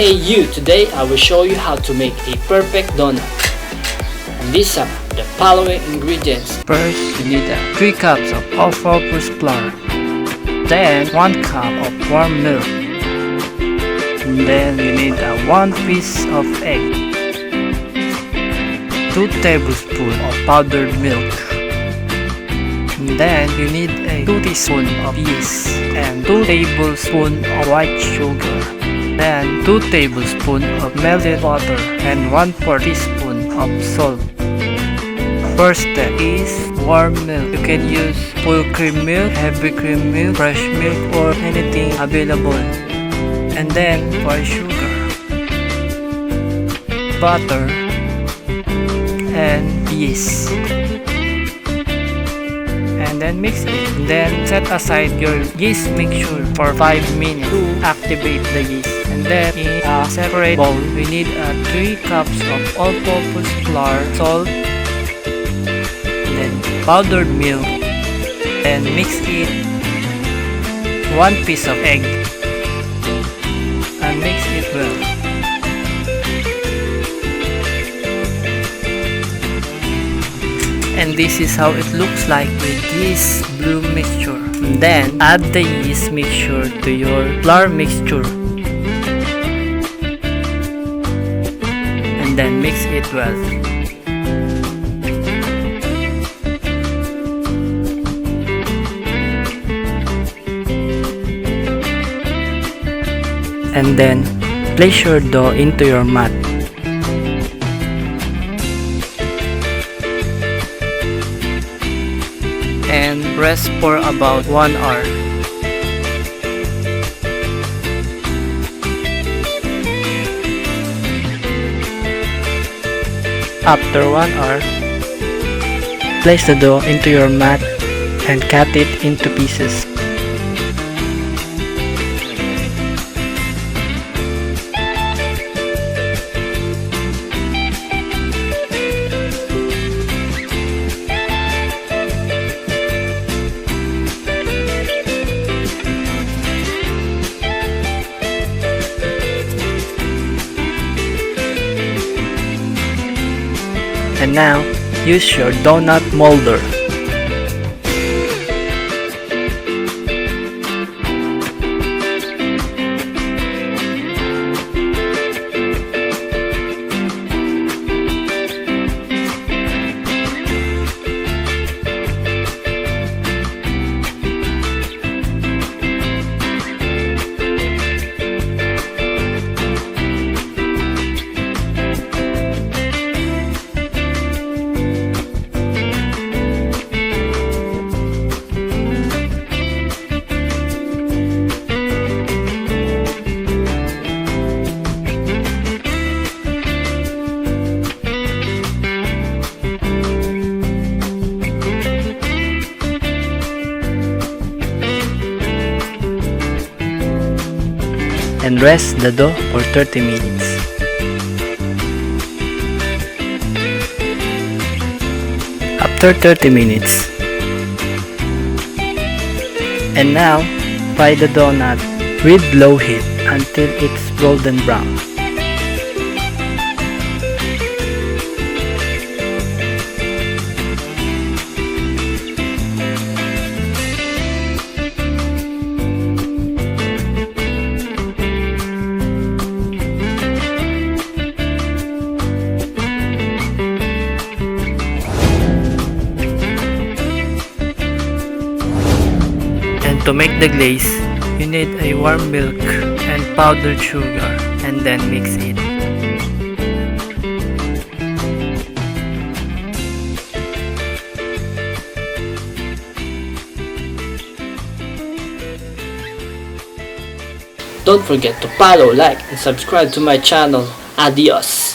Hey you, today I will show you how to make a perfect donut. And these are the following ingredients. First, you need 3 cups of all-purpose flour. Then 1 cup of warm milk. And then you need 1 piece of egg. 2 tablespoons of powdered milk. And then you need 2 teaspoons of yeast and 2 tablespoons of white sugar. Then 2 tablespoons of melted butter and 1/4 teaspoon of salt. First step is warm milk. You can use full cream milk, heavy cream milk, fresh milk, or anything available. And then for sugar, butter, and yeast. And then mix it. Then set aside your yeast mixture for 5 minutes to activate the yeast. And then in a separate bowl, we need 3 cups of all-purpose flour, salt, and then powdered milk. And mix it. 1 piece of egg. And mix it well. And this is how it looks like with this blue mixture. And then add the yeast mixture to your flour mixture. And then mix it well. And then place your dough into your mat. And rest for about 1 hour. After 1 hour, place the dough into your mat and cut it into pieces. And now, use your donut molder. And rest the dough for 30 minutes. After 30 minutes. And now, fry the donut with low heat until it's golden brown. To make the glaze, you need a warm milk and powdered sugar, and then mix it. Don't forget to follow, like, and subscribe to my channel. Adios!